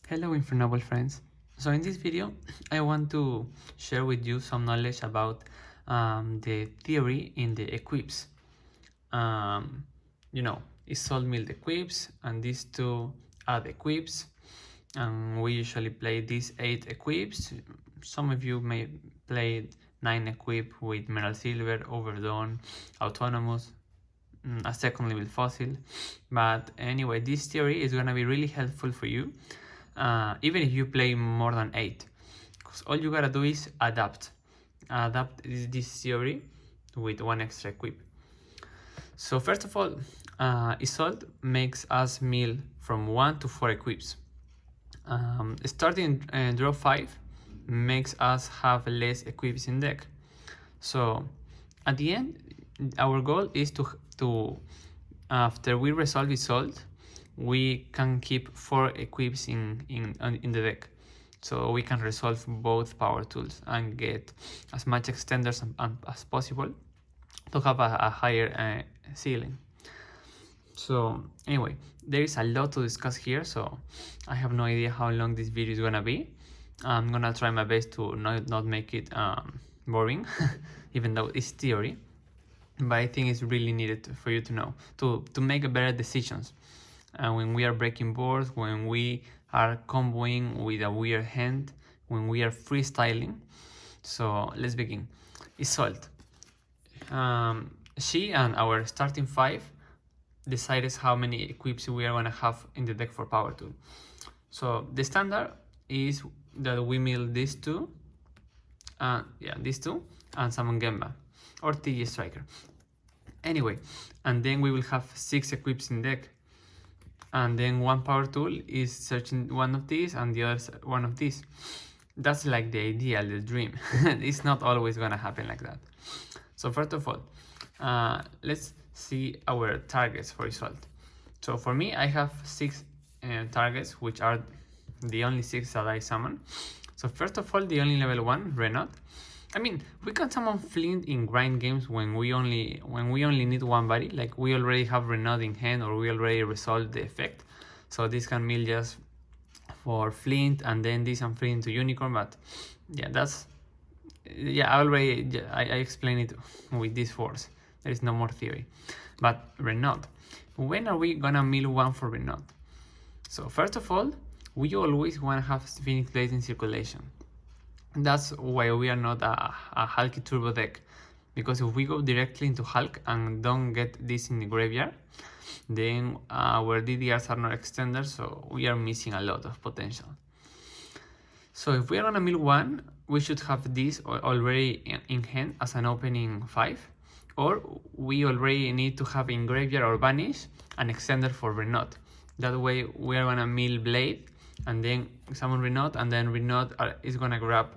Hello Infernoble friends. So in this video I want to share with you some knowledge about the theory in the EQUIPS. You know, it's salt milled EQUIPS and these two are the EQUIPS, and we usually play these 8 EQUIPS. Some of you may play 9 EQUIP with Metal Silver, Overdone, Autonomous, a second level fossil. But anyway, this theory is gonna be really helpful for you, even if you play more than 8, because all you gotta do is adapt this theory with one extra equip. So first of all, Isolde makes us mill from 1 to 4 equips. Starting draw 5 makes us have less equips in deck. So at the end, our goal is to after we resolve Isolde, we can keep 4 equips in the deck. So we can resolve both power tools and get as much extenders as possible to have a higher ceiling. So anyway, there is a lot to discuss here, so I have no idea how long this video is gonna be. I'm gonna try my best to not make it boring, even though it's theory. But I think it's really needed for you to know, to make better decisions. When we are breaking boards, when we are comboing with a weird hand, when we are freestyling. So let's begin. Isolde. She and our starting 5 decided how many equips we are going to have in the deck for power tool. So the standard is that we mill these two, these two, and summon Gemba or TG Striker. Anyway, and then we will have 6 equips in deck, and then one power tool is searching one of these and the other one of these. That's like the ideal, the dream. It's not always gonna happen like that. So first of all, let's see our targets for Isolde. So for me, I have 6 targets, which are the only 6 that I summon. So first of all, the only level 1 Renault. I mean, we can summon Flint in grind games when we only need one body, like we already have Renault in hand or we already resolved the effect. So this can mill just for Flint and then this and Flint to Unicorn. But yeah, I explained it with this force. There is no more theory. But Renault, when are we gonna mill one for Renault? So first of all, we always want to have Phoenix Blade in circulation. That's why we are not a Hulky Turbo deck, because if we go directly into Hulk and don't get this in the graveyard, then our DDRs are not extenders, so we are missing a lot of potential. So if we are gonna mill one, we should have this already in hand as an opening 5, or we already need to have in graveyard or banish an extender for Renault. That way we are gonna mill Blade and then summon Renault, and then Renault is gonna grab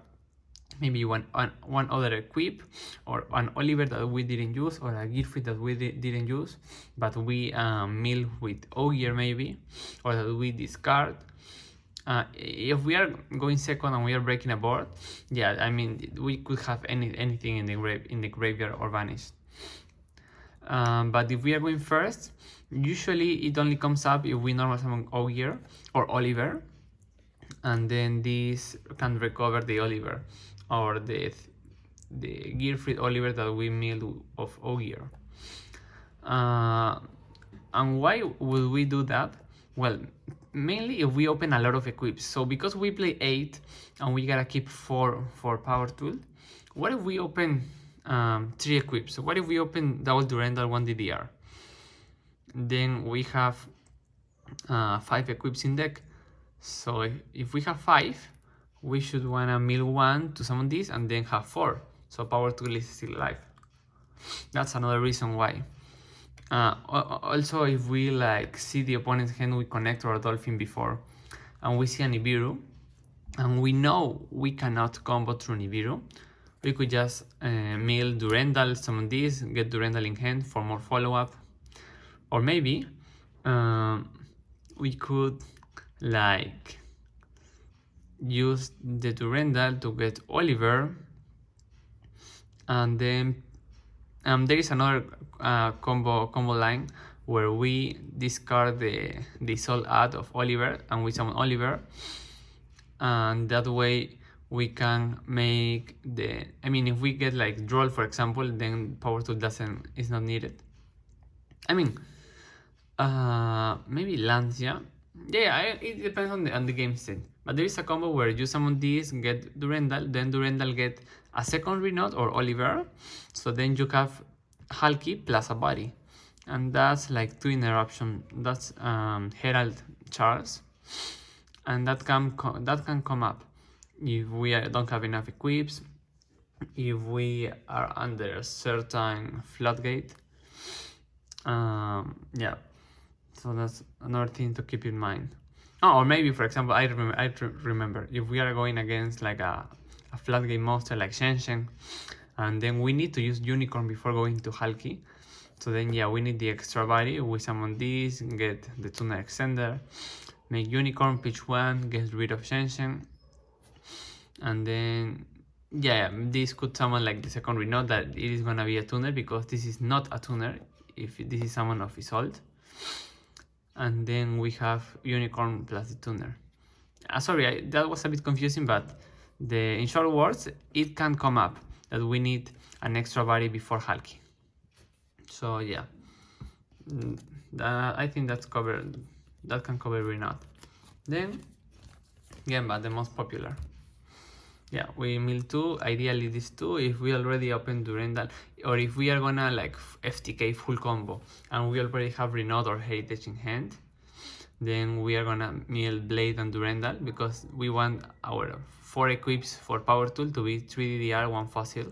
maybe one other equip or an Oliver that we didn't use or a Gearfree that we didn't use, but we mill with Ogier maybe, or that we discard. If we are going second and we are breaking a board, yeah, I mean we could have anything in the graveyard or vanished. But if we are going first, usually it only comes up if we normally summon Ogier or Oliver, and then this can recover the Oliver or the Gearfree Oliver that we milled of Ogier. And why would we do that? Well, mainly if we open a lot of equips. So because we play 8 and we gotta keep 4 for power tool, what if we open 3 equips? So what if we open double Durandal 1 DDR? Then we have 5 equips in deck. So if we have 5, we should wanna mill 1 to summon this and then have 4. So power tool is still alive. That's another reason why. Also, if we like see the opponent's hand, we connect our Dolphin before, and we see a Nibiru, and we know we cannot combo through Nibiru, we could just mill Durandal, summon this, get Durandal in hand for more follow-up. Or maybe we could like use the Durandal to get Oliver, and then there is another combo line where we discard the soul ad of Oliver and we summon Oliver, and that way we can make the, I mean, if we get like Droll, for example, then power tool is not needed. I mean, maybe Lancia. Yeah, it depends on the game state. But there is a combo where you summon this, get Durendal, then Durendal get a second Renault or Oliver. So then you have Hulky plus a body. And that's like 2 interruption. That's Herald Charles. And that can come up if we don't have enough equips, if we are under a certain floodgate. Yeah, so that's another thing to keep in mind. Oh, or maybe, for example, I remember if we are going against like a floodgate monster like Shenshen, and then we need to use Unicorn before going to Hulky. So then, yeah, we need the extra body. We summon this, get the tuner extender, make Unicorn, pitch 1, get rid of Shenshen, and then, yeah, this could summon like the second Renault that it is gonna be a tuner, because this is not a tuner if this is summon of Isolde. And then we have Unicorn plus the tuner. Sorry, that was a bit confusing, but in short words, it can come up that we need an extra body before Hulky. So yeah, I think that's covered. That can cover Renault. Then, Gemba, the most popular. Yeah, we mill 2, ideally these 2, if we already open Durendal, or if we are gonna like FTK full combo, and we already have Renault or Heritage in hand, then we are gonna mill Blade and Durendal, because we want our 4 equips for Power Tool to be 3 DDR, 1 Fossil.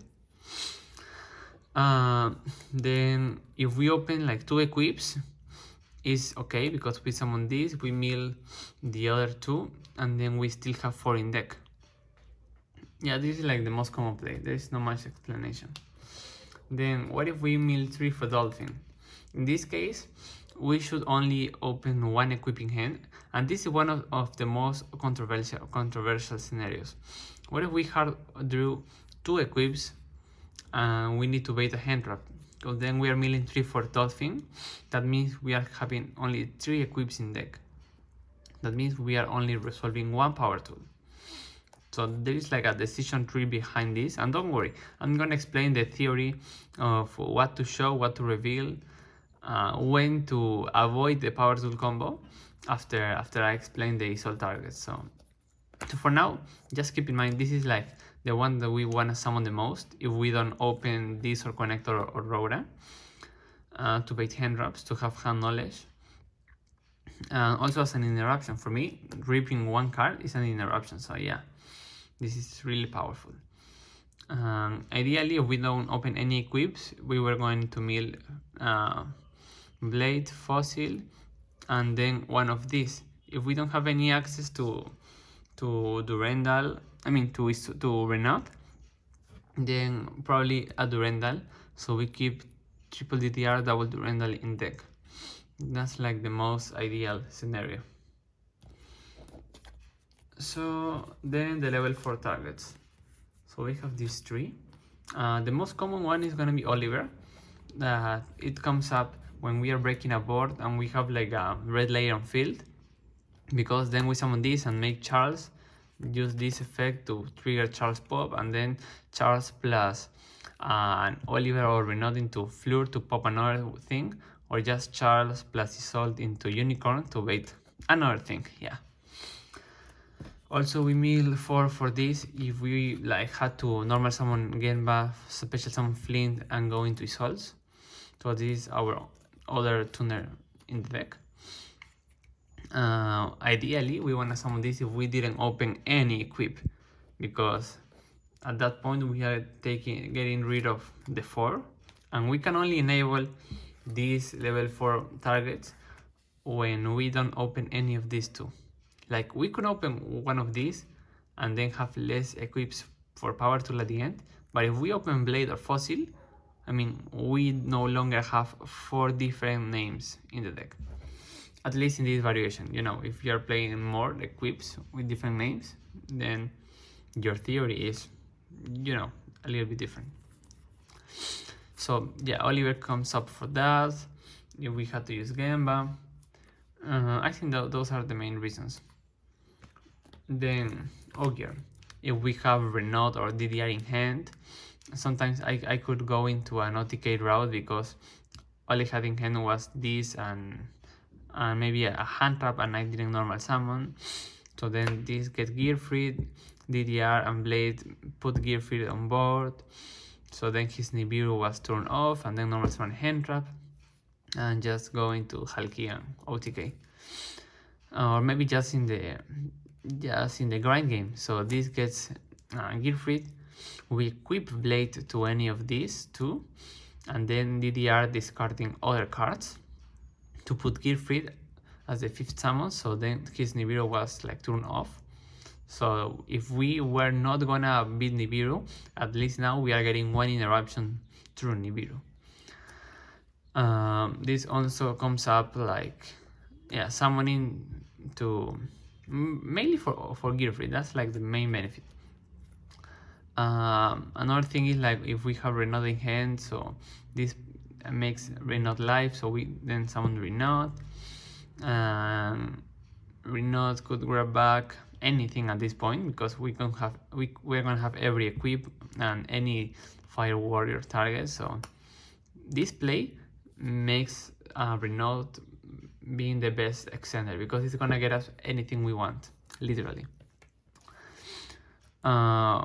Then if we open like 2 equips, is okay, because we summon this, we mill the other 2, and then we still have 4 in deck. Yeah, this is like the most common play. There is not much explanation. Then what if we mill 3 for Dolphin? In this case, we should only open 1 equipping hand, and this is one of the most controversial scenarios. What if we hard drew 2 equips and we need to bait a hand trap? Because then we are milling 3 for Dolphin. That means we are having only 3 equips in deck. That means we are only resolving 1 power tool. So there is like a decision tree behind this, and don't worry, I'm gonna explain the theory of what to show, what to reveal, when to avoid the power tool combo after I explain the Isolde targets. So for now, just keep in mind this is like the one that we wanna summon the most if we don't open this or Connector or Rora, to bait hand drops, to have hand knowledge. Also as an interruption, for me, ripping 1 card is an interruption, so yeah. This is really powerful. Ideally, if we don't open any equips, we were going to mill Blade, Fossil, and then one of these. If we don't have any access to Durendal, I mean to Renault, then probably a Durendal. So we keep triple DDR, double Durendal in deck. That's like the most ideal scenario. So then the level 4 targets. So we have these 3. The most common one is gonna be Oliver. It comes up when we are breaking a board and we have like a red layer on field, because then we summon this and make Charles, use this effect to trigger Charles pop, and then Charles plus an Oliver or Renault into Fleur to pop another thing, or just Charles plus Isolde into Unicorn to bait another thing. Yeah. Also, we mill 4 for this if we like had to normal summon Genba, special summon Flint, and go into Isolde. So this is our other tuner in the deck. Ideally, we want to summon this if we didn't open any equip, because at that point we are getting rid of the 4, and we can only enable these level 4 targets when we don't open any of these 2. Like, we could open one of these and then have less equips for power tool at the end, but if we open Blade or Fossil, I mean, we no longer have 4 different names in the deck. At least in this variation, you know, if you're playing more equips with different names, then your theory is, you know, a little bit different. So yeah, Oliver comes up for that. if we had to use Gemba. I think that those are the main reasons. Then Ogier, if we have Renault or DDR in hand, sometimes I could go into an OTK route because all I had in hand was this and maybe a hand trap, and I didn't normal summon. So then this get gear freed, DDR and Blade put gear freed on board. So then his Nibiru was turned off, and then normal summon hand trap, and just go into Halki and OTK. Or maybe just in the grind game. So this gets gear freed. We equip Blade to any of these two, and then DDR discarding other cards to put gear freed as the 5th summon. So then his Nibiru was like turned off. So if we were not gonna beat Nibiru, at least now we are getting 1 interruption through Nibiru. This also comes up like, yeah, summoning to mainly for gear free. That's like the main benefit. Another thing is like if we have Renault in hand, so this makes Renault live, so we then summon Renault. Renault could grab back anything at this point because we're gonna have every equip and any fire warrior target. So this play makes Renault being the best extender because it's gonna get us anything we want, literally.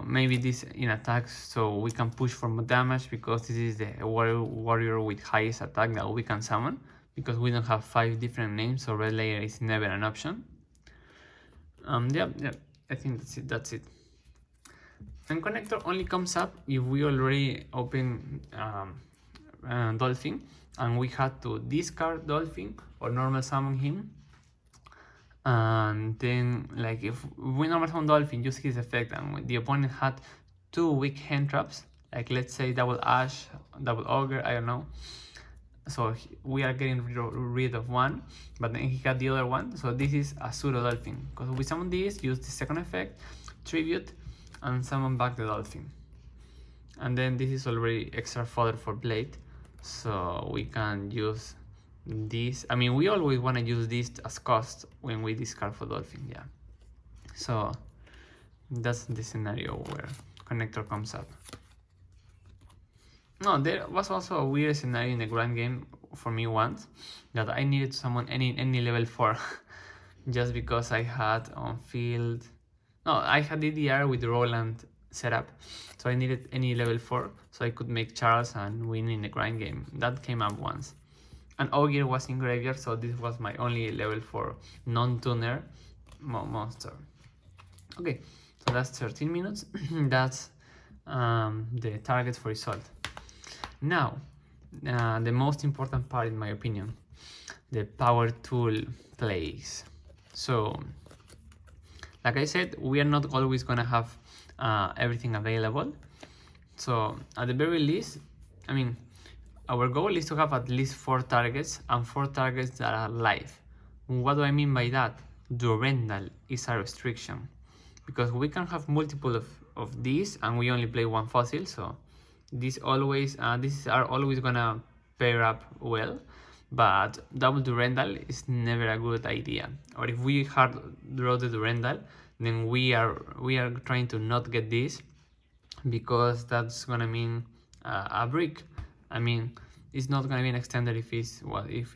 Maybe this in attacks, so we can push for more damage because this is the warrior with highest attack that we can summon, because we don't have 5 different names, so red layer is never an option. Yeah, I think that's it. And connector only comes up if we already open Dolphin and we had to discard Dolphin or normal summon him. And then like if we normal summon Dolphin, use his effect, and the opponent had 2 weak hand traps, like let's say double Ash, double Ogre, I don't know. So we are getting rid of one, but then he got the other one. So this is a pseudo Dolphin, because we summon this, use the second effect, tribute, and summon back the Dolphin. And then this is already extra fodder for Blade, so we can use this. I mean, we always want to use this as cost when we discard for Dolphin, yeah. So that's the scenario where connector comes up. No, there was also a weird scenario in the grand game for me once, that I needed to summon any level 4 just because I had on field. No, I had DDR with Roland setup, so I needed any level 4 so I could make Charles and win in the grind game. That came up once. And Ogier was in graveyard, so this was my only level 4 non-tuner monster. Okay, so that's 13 minutes. That's the target for result. Now, the most important part in my opinion, the power tool plays. So, like I said, we are not always gonna have everything available. So at the very least, I mean, our goal is to have at least 4 targets, and 4 targets that are live. What do I mean by that? Durendal is a restriction, because we can have multiple of these and we only play 1 fossil, so these are always gonna pair up well, but double Durendal is never a good idea. Or if we hard draw the Durendal, then we are trying to not get this, because that's gonna mean a brick. I mean, it's not gonna be an extender if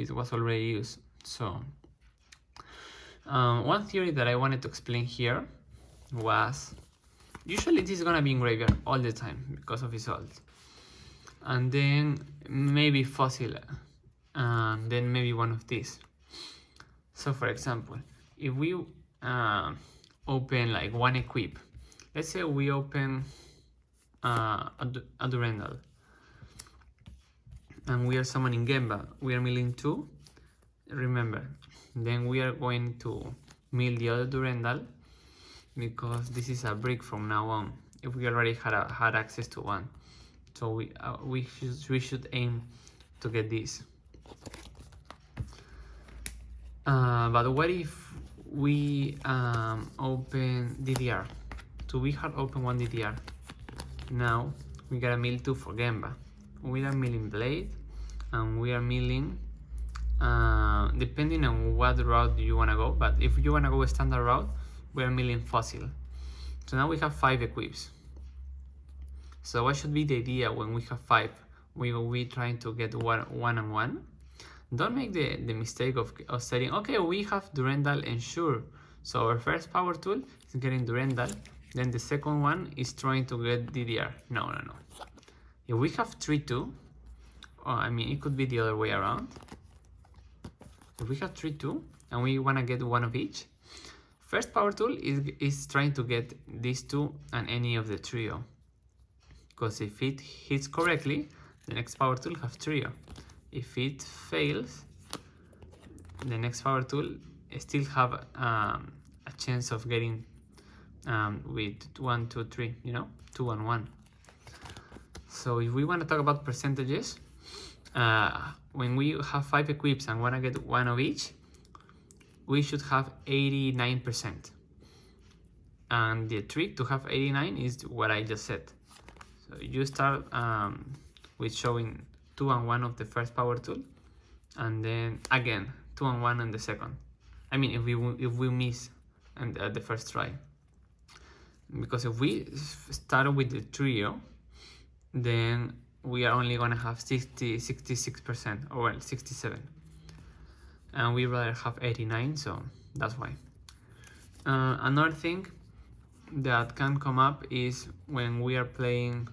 it was already used. So one theory that I wanted to explain here was, usually this is gonna be in graveyard all the time because of his ult, and then maybe fossil, and then maybe one of these. So for example, if we open like 1 equip, let's say we open a Durendal, and we are summoning Gemba, we are milling 2, remember, then we are going to mill the other Durendal, because this is a brick from now on, if we already had access to 1. So we should aim to get this. But what if we open DDR? So we had open 1 DDR. Now we gotta mill 2 for Gemba. We are milling Blade, and we are milling depending on what route you want to go, but if you want to go a standard route, we're milling fossil. So now we have 5 equips. So what should be the idea when we have 5? We will be trying to get one and one. Don't make the mistake of saying, okay, we have Durandal and sure. So our first power tool is getting Durandal, then the second one is trying to get DDR. No. If we have 3-2, I mean, it could be the other way around. If we have 3-2 and we want to get one of each, first power tool is trying to get these two and any of the trio. Because if it hits correctly, the next power tool has trio. If it fails, the next power tool still have a chance of getting with 1, 2, 3, 2 and 1. So if we want to talk about percentages, when we have 5 equips and want to get one of each, we should have 89%. And the trick to have 89 is what I just said. So you start with showing 2 and 1 of the first power tool, and then again 2 and 1 on the second. I mean, if we miss at the first try, because if we start with the trio, then we are only gonna have 66%, or well, 67, and we rather have 89, so that's why. Another thing that can come up is when we are playing,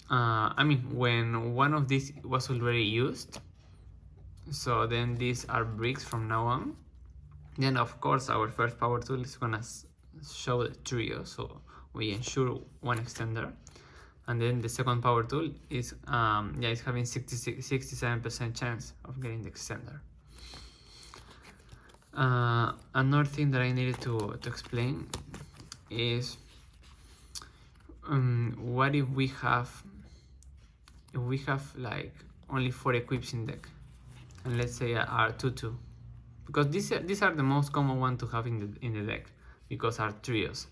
when one of these was already used, so then these are bricks from now on, then of course our first power tool is gonna show the trio, so we ensure one extender, and then the second power tool is it's having 67% chance of getting the extender. Another thing that I needed to explain is what if we have like only 4 equips in deck, and let's say are 2-2, because these are the most common one to have in the deck, because are trios.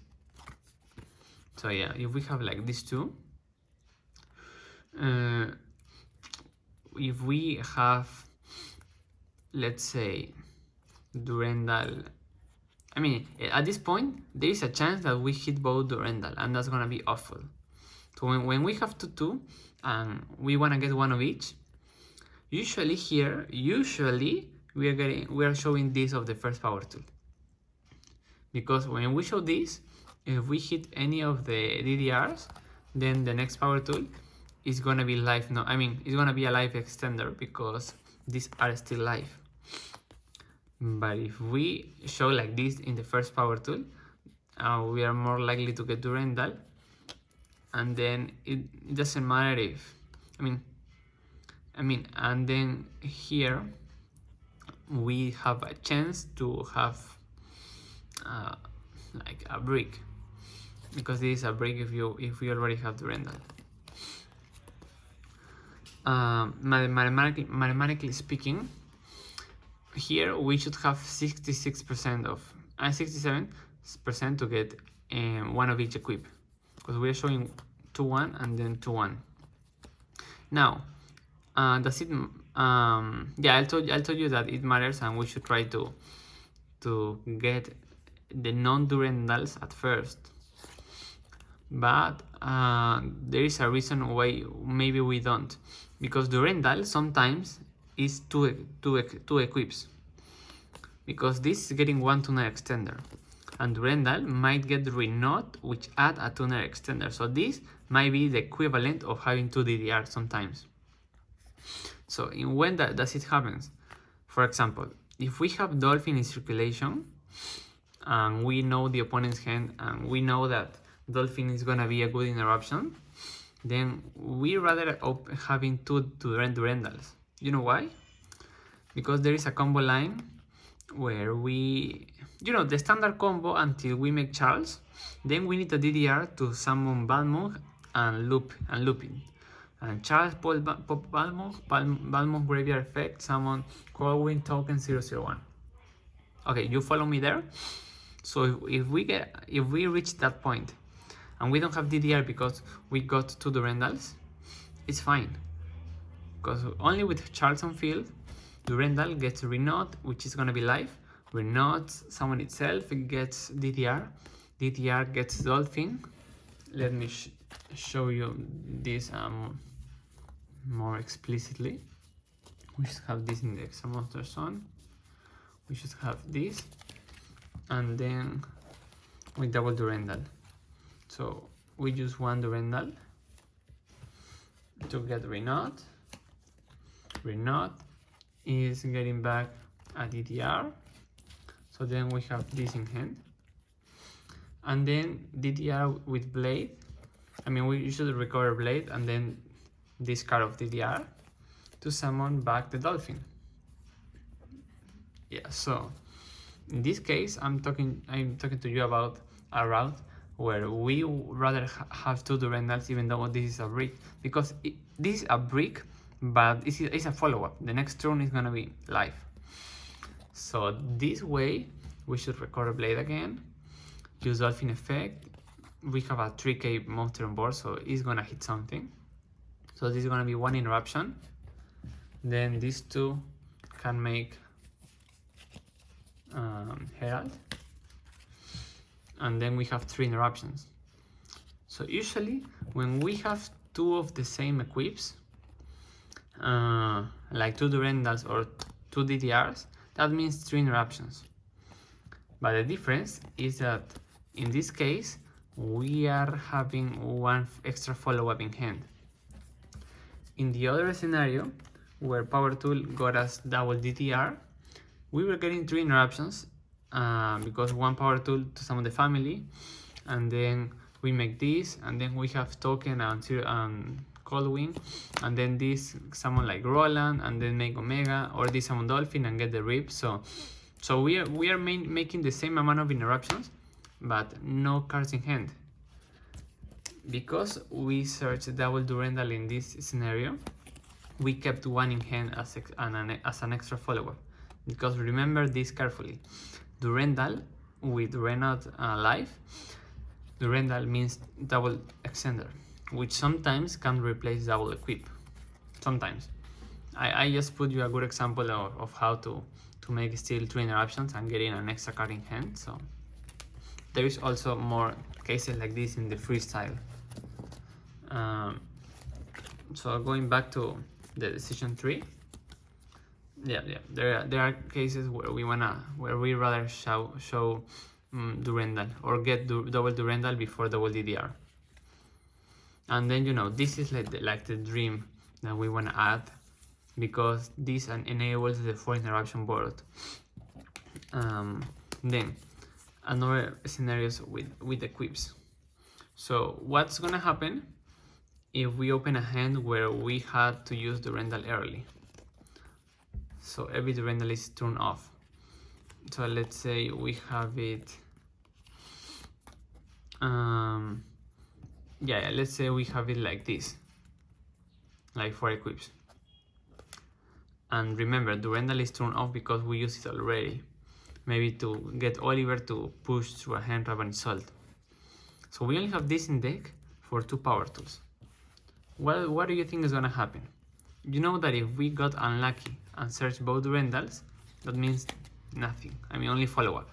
So yeah, if we have like these two, if we have, let's say, Durandal, I mean, at this point there is a chance that we hit both Durandal, and that's gonna be awful. So when we have 2-2 and we want to get one of each, usually we are showing this of the first power tool, because when we show this, if we hit any of the DDRs, then the next power tool is gonna be live. No, I mean, it's gonna be a live extender because these are still live. But if we show like this in the first power tool, we are more likely to get Durandal, and then it doesn't matter if, and then here we have a chance to have like a brick, because this is a brick if we already have Durandal. Mathematically speaking, here we should have 67% to get one of each equip, because we are showing 2-1 and then 2-1. Now, does it? Yeah, I told you that it matters, and we should try to get the non-Durandals at first. But there is a reason why maybe we don't, because Durandal sometimes is two equips, because this is getting one tuner extender, and Durandal might get Renot, which add a tuner extender, so this might be the equivalent of having 2 DDR sometimes. So when does it happen? For example, if we have Dolphin in circulation, and we know the opponent's hand, and we know that Dolphin is gonna be a good interruption, then we rather having 2 Durandals. You know why? Because there is a combo line where we, the standard combo until we make Charles, then we need a DDR to summon Balmung and looping. And Charles pop Balmung graveyard effect, summon Corwin token 001. Okay, you follow me there? So if we reach that point and we don't have DDR because we got 2 Durandals, it's fine. Because only with Charles on field, Durendal gets renode, which is gonna be live. Renode summon itself, it gets DTR. DTR gets dolphin. Let me show you this more explicitly. We should have this in the examonster zone. We should have this, and then we double Durendal. So we use one Durendal to get renode. Renode is getting back a DTR. So then we have this in hand. And then DTR with blade. I mean, we should recover blade and then discard of DTR to summon back the dolphin. Yeah, so in this case, I'm talking to you about a route where we rather have two Durendals, even though this is a brick, because this is a brick, but it's a follow-up. The next turn is gonna be live. So this way, we should recover blade again, use dolphin effect. We have a 3k monster on board, so it's gonna hit something. So this is gonna be one interruption. Then these two can make Herald, and then we have 3 interruptions. So usually when we have 2 of the same equips, like 2 Durendals or 2 DTRs, that means 3 interruptions. But the difference is that in this case we are having 1 extra follow-up in hand. In the other scenario, where Power Tool got us double DTR, we were getting 3 interruptions because 1 Power Tool to summon the family, and then we make this, and then we have token and Coldwing, and then this summon like Roland, and then make Omega, or this summon Dolphin and get the Rip. So we are making the same amount of interruptions, but no cards in hand. Because we searched double Durendal in this scenario, we kept 1 in hand as an extra follow-up. Because remember this carefully, Durendal with renode live, Durendal means double extender, which sometimes can replace double equip. Sometimes. I just put you a good example of how to make still 3 interruptions and getting an extra card in hand. So there is also more cases like this in the freestyle. So going back to the decision tree, there are cases where we rather show Durendal or get double Durendal before double DDR. And then, you know, this is like the dream that we want to add, because this enables the 4 interruption board. Then another scenarios with equips. So what's gonna happen if we open a hand where we had to use Durendal early? So every Durendal is turned off. So let's say we have it, let's say we have it like this, like 4 equips. And remember, Durendal is turned off because we used it already. Maybe to get Oliver to push through a hand Raven Salt. So we only have this in deck for 2 power tools. Well, what do you think is gonna happen? You know that if we got unlucky and searched both Durendals, that means nothing. I mean, only follow up.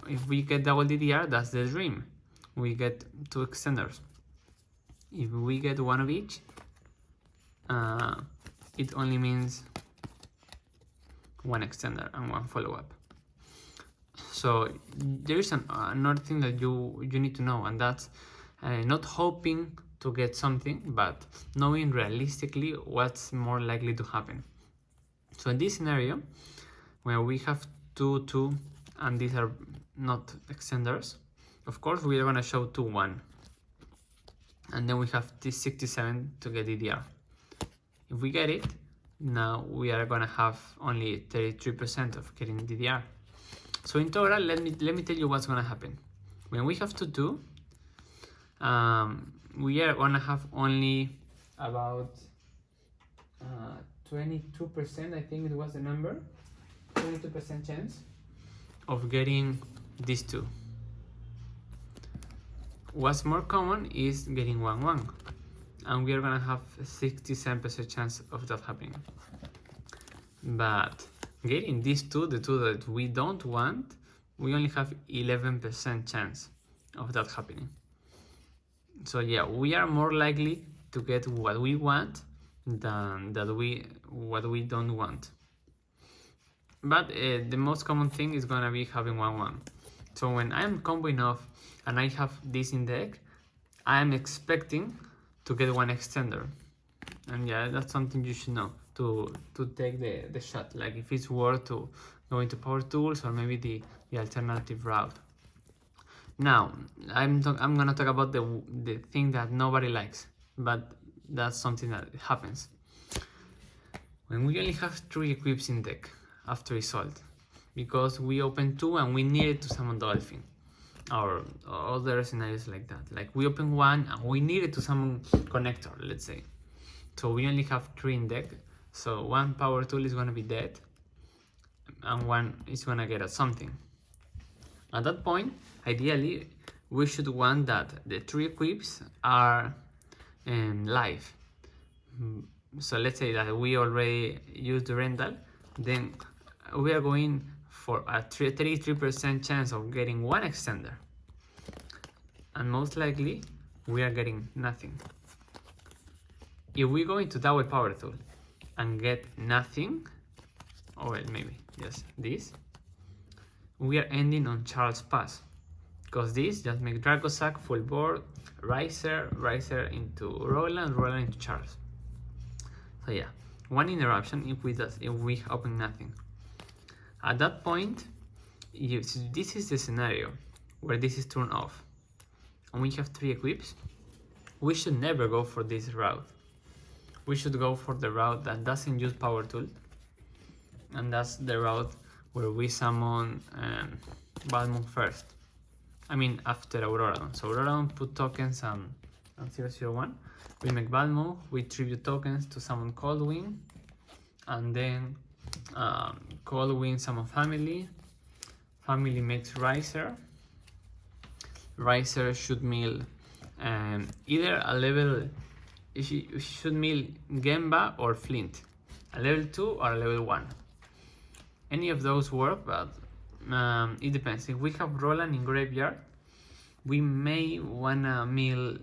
If we get double DDR, that's the dream. We get 2 extenders. If we get 1 of each, it only means 1 extender and 1 follow up. So there is another thing that you need to know, and that's not hoping to get something, but knowing realistically what's more likely to happen. So in this scenario, where we have 2, and these are not extenders, of course we are going to show 2, 1. And then we have this 67 to get DDR. If we get it, now we are going to have only 33% of getting DDR. So in total, let me tell you what's going to happen. When we have 2, we are going to have only about 22%, I think it was the number, 22% chance of getting these 2. What's more common is getting 1-1, and we are going to have 67% chance of that happening. But getting these two, the two that we don't want, we only have 11% chance of that happening. So yeah, we are more likely to get what we want than what we don't want. But the most common thing is gonna be having 1-1. So when I'm comboing off and I have this in deck, I'm expecting to get one extender. And yeah, that's something you should know to take the shot. Like if it's worth to go into power tools or maybe the alternative route. Now, I'm gonna talk about the thing that nobody likes, but that's something that happens. When we only have 3 equips in deck after Isolde, because we open 2 and we needed to summon Dolphin, or other scenarios like that. Like we open 1 and we needed to summon Connector, let's say. So we only have 3 in deck, so 1 power tool is gonna be dead, and 1 is gonna get us something. At that point, ideally, we should want that the 3 equips are live. So let's say that we already used the rental, then we are going for a 33% chance of getting 1 extender. And most likely, we are getting nothing. If we go into double power tool and get nothing, or maybe just this, we are ending on Charles Pass, because this just makes Dracosac full board, Riser into Roland into Charles. So yeah, 1 interruption if we open nothing. At that point, this is the scenario where this is turned off, and we have 3 equips, we should never go for this route. We should go for the route that doesn't use power tool, and that's the route where we summon Balmung first. I mean after Auroradon. So Auroradon put tokens on 001. We make Balmung, we tribute tokens to summon Coldwing, and then Coldwing summon Family. Family makes Riser. Riser should mill either a level, she should mill Gemba or Flint, a level 2 or a level 1. Any of those work, but it depends. If we have Roland in graveyard, we may wanna mill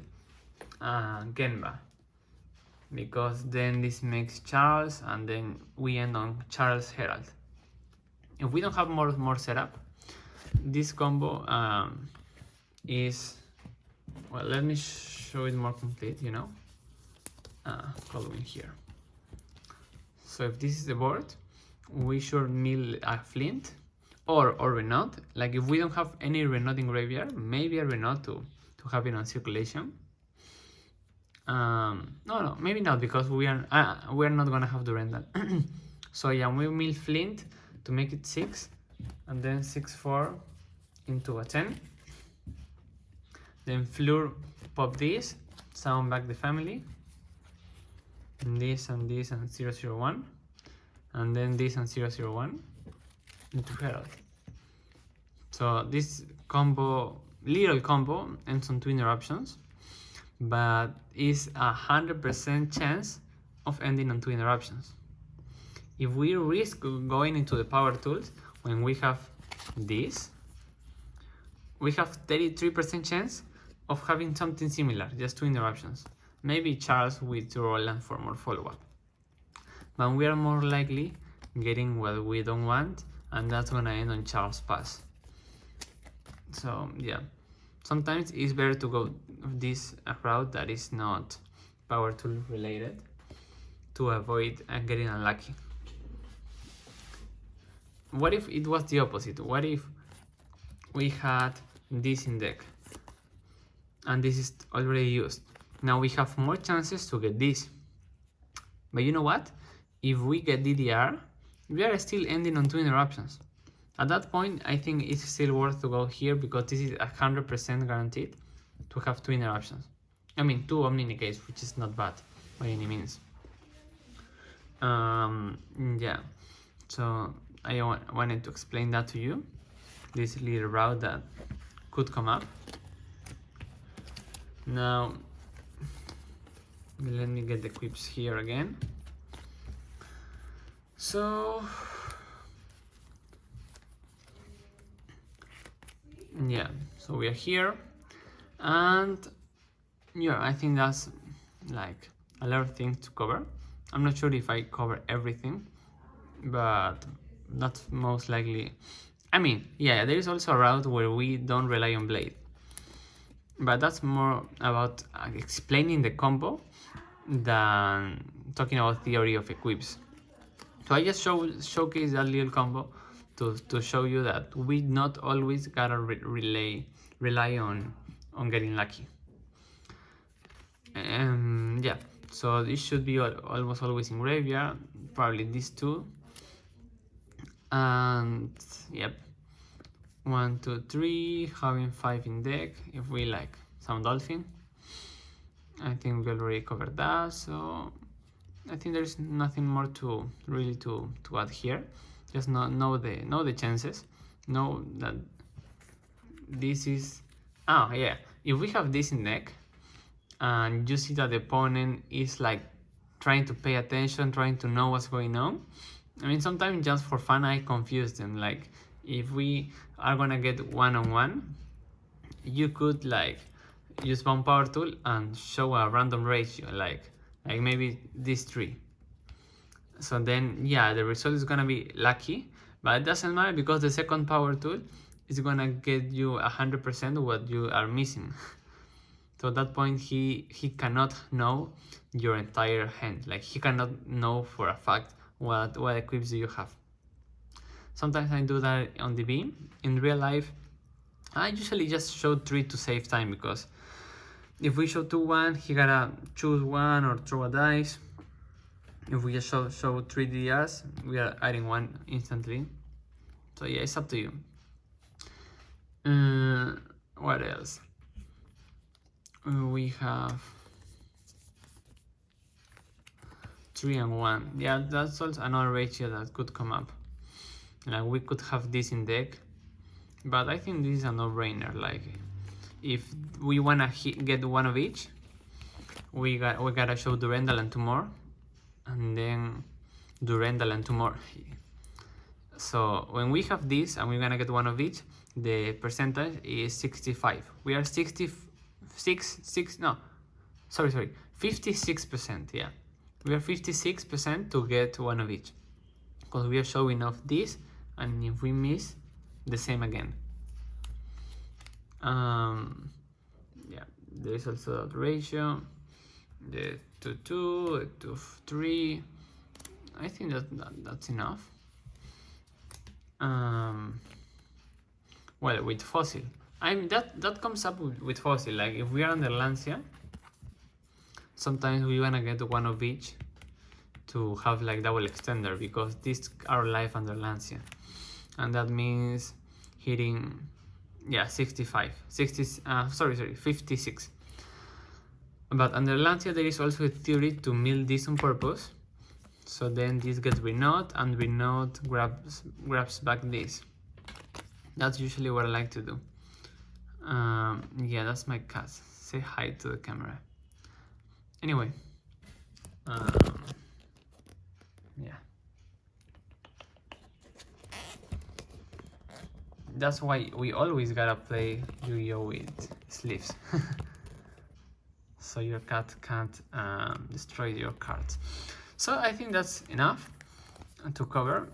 Genba, because then this makes Charles, and then we end on Charles Herald. If we don't have more setup, this combo is, well, let me show it more complete, you know. Following here. So if this is the board, we should mill a Flint or Renault. Like if we don't have any Renault in graveyard, maybe a Renault to have it on circulation. No, maybe not, because we are not gonna have the rental. So yeah, we mill Flint to make it 6, and then 6/4 into a 10. Then Fleur pop this, summon back the family. And this and 001, and then this and 001 into Herald. So this combo, little combo, ends on 2 interruptions, but is 100% chance of ending on 2 interruptions. If we risk going into the power tools when we have this, we have 33% chance of having something similar, just 2 interruptions. Maybe Charles with Roland for more follow-up. But we are more likely getting what we don't want, and that's gonna end on Charles Pass. So yeah, sometimes it's better to go this route that is not power tool related to avoid getting unlucky. What if it was the opposite? What if we had this in deck and this is already used? Now we have more chances to get this. But you know what? If we get DDR, we are still ending on 2 interruptions. At that point, I think it's still worth to go here, because this is 100% guaranteed to have 2 interruptions. I mean, 2 Omni-Negates, which is not bad by any means. Yeah, so I wanted to explain that to you, this little route that could come up. Now, let me get the equips here again. So yeah, so we are here, and yeah, I think that's like a lot of things to cover. I'm not sure if I cover everything, but that's most likely. I mean, yeah, there is also a route where we don't rely on blade, but that's more about explaining the combo than talking about theory of equips. So I just showcase that little combo to show you that we not always gotta rely on getting lucky. Yeah, so it should be almost always in graveyard, probably these two, and yep, 1, 2, 3, having 5 in deck if we like some dolphin. I think we already covered that, so I think there's nothing more to really to add here. Just know the chances. Know that this is yeah. If we have this in deck, and you see that the opponent is like trying to pay attention, trying to know what's going on. I mean, sometimes just for fun, I confuse them. Like, if we are gonna get one-on-one, you could like use one power tool and show a random ratio, like maybe these 3. So then, yeah, the result is gonna be lucky, but it doesn't matter because the second power tool is gonna get you 100% what you are missing. So at that point, he cannot know your entire hand. Like, he cannot know for a fact what equips do you have. Sometimes I do that on the beam. In real life, I usually just show 3 to save time, because if we show 2-1, he gotta choose one or throw a dice. If we just show 3 DRs, we are adding 1 instantly. So yeah, it's up to you. What else? We have 3 and 1. Yeah, that's also another ratio that could come up. Like, we could have this in deck, but I think this is a no-brainer. Like, if we wanna get 1 of each, we gotta show Durandal and 2 more, and then Durandal and 2 more. So when we have this and we're gonna get 1 of each, the percentage is 65. We are 56%. Yeah, we are 56% to get 1 of each, because we are showing off this, and if we miss, the same again. Yeah, there is also the ratio, the 2-2, the 2-3. I think that's enough. Well, with fossil, I mean that comes up with fossil. Like, if we are under Lancia, sometimes we wanna get 1 of each to have like double extender, because these are live under Lancia, and that means hitting, yeah, 56. But under Lancia there is also a theory to mill this on purpose, so then this gets renode, and renode grabs back this. That's usually what I like to do. Yeah, that's my cat. Say hi to the camera. Anyway, yeah, that's why we always gotta play Yu-Gi-Oh with sleeves. So your cat can't destroy your cards. So I think that's enough to cover.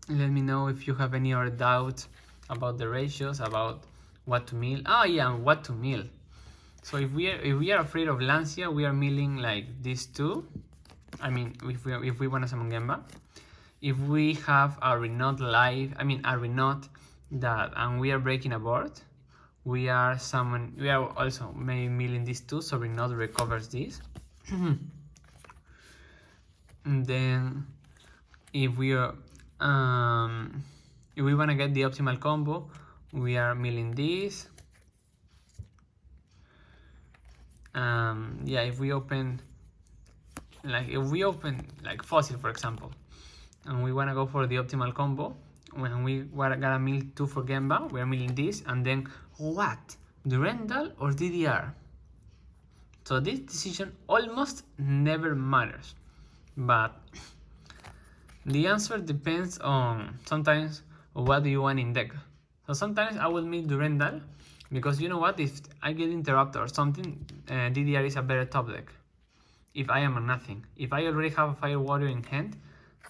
Let me know if you have any other doubt about the ratios, about what to mill. Oh yeah, what to mill. So if we are afraid of Lancia, we are milling like these 2. I mean, if we want to summon Gemba. If we have a Renode live, I mean a Renode that, and we are breaking a board, we are also maybe milling these 2, so Renode recovers this. And then if we are if we want to get the optimal combo, we are milling this. Yeah, if we open like fossil, for example, and we want to go for the optimal combo, when we gotta mill 2 for Gemba, we are milling this, and then what? Durandal or DDR? So So this decision almost never matters, but the answer depends on sometimes what do you want in deck. So sometimes I will mill Durandal because you know what, if I get interrupted or something, DDR is a better top deck. If I am on nothing, if I already have a Fire Warrior in hand,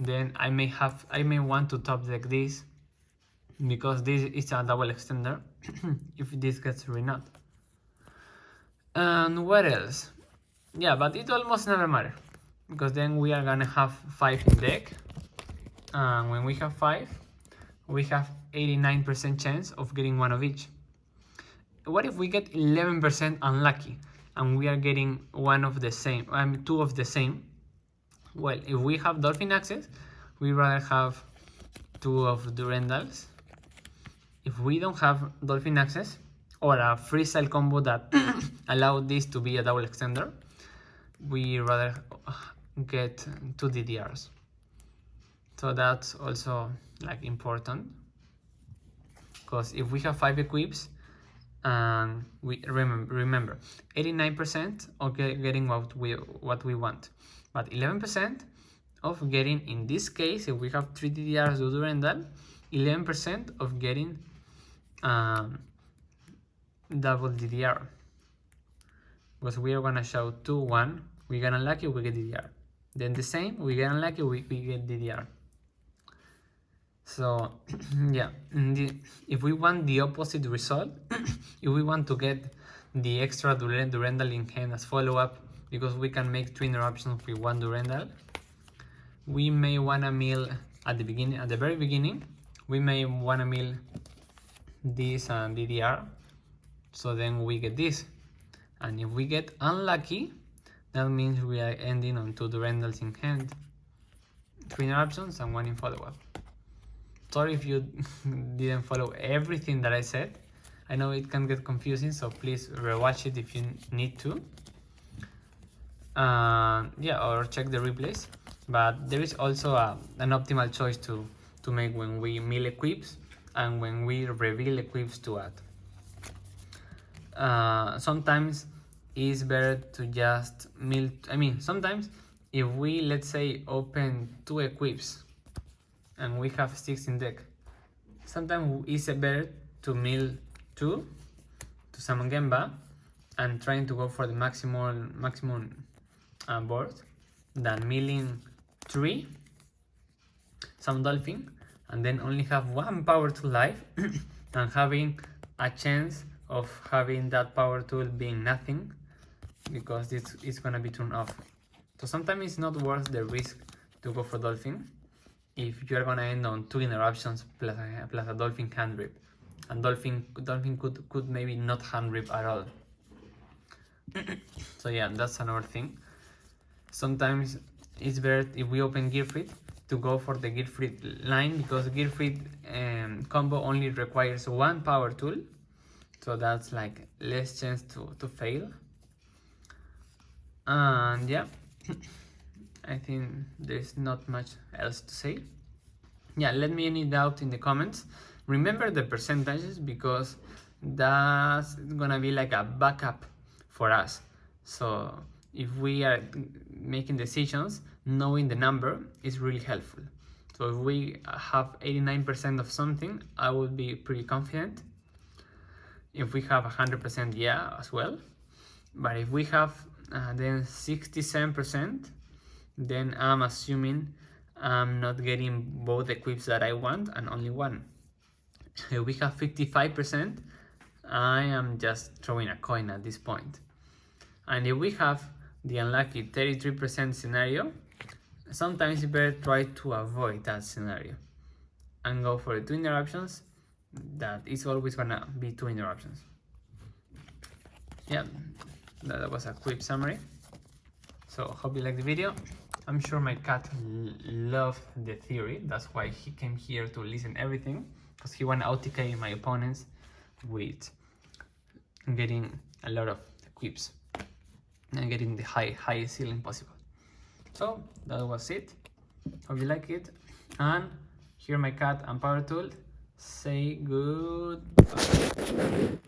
then I may want to top deck this because this is a double extender if this gets renut. And what else? Yeah, but it almost never matters because then we are gonna have 5 in deck, and when we have 5, we have 89% chance of getting one of each. What if we get 11% unlucky and we are getting one of the same, two of the same? Well, if we have Dolphin access, we rather have 2 of Durandals. If we don't have Dolphin access or a freestyle combo that allow this to be a double extender, we rather get 2 DDRs. So that's also like important, because if we have 5 equips and we remember 89% of getting what we want, but 11% of getting, in this case, if we have 3 DDRs to Durandal, 11% of getting double DDR, because we are gonna show 2, 1, we get unlucky, we get DDR. Then the same, we get unlucky, we get DDR. So yeah, if we want the opposite result, if we want to get the extra Durandal in hand as follow-up, because we can make 2 interruptions with 1 Durandal, we may wanna mill at the very beginning, we may wanna mill this and DDR, so then we get this. And if we get unlucky, that means we are ending on 2 Durandals in hand, 3 interruptions and 1 in follow-up. Sorry if you didn't follow everything that I said. I know it can get confusing, so please rewatch it if you need to. Yeah, or check the replays. But there is also an optimal choice to make when we mill equips and when we reveal equips to add. Sometimes it's better to just mill. Sometimes if we, let's say, open 2 equips and we have 6 in deck, sometimes it's better to mill 2 to summon Gemba and trying to go for the maximum board than milling 3 some Dolphin and then only have 1 power tool life and having a chance of having that power tool being nothing because this is gonna be turned off. So sometimes it's not worth the risk to go for Dolphin if you are gonna end on 2 interruptions plus a Dolphin hand rip, and Dolphin could maybe not hand rip at all. So yeah, that's another thing. Sometimes it's better if we open Gearfried to go for the Gearfried line, because Gearfried combo only requires 1 power tool, so that's like less chance to fail. And yeah, I think there's not much else to say. Yeah, let me any doubt in the comments. Remember the percentages, because that's gonna be like a backup for us. So if we are making decisions, knowing the number is really helpful. So if we have 89% of something, I would be pretty confident. If we have 100%, yeah, as well. But if we have then 67%, then I'm assuming I'm not getting both equips that I want and only one. If we have 55%, I am just throwing a coin at this point. And if we have the unlucky 33% scenario, sometimes you better try to avoid that scenario and go for the 2 interruptions. That is always gonna be 2 interruptions. Yeah, that was a quick summary. So hope you liked the video. I'm sure my cat loved the theory. That's why he came here to listen everything, because he wanna OTK my opponents with getting a lot of equips and getting the highest ceiling possible. So that was it. Hope you like it. And here my cat and power tool say goodbye.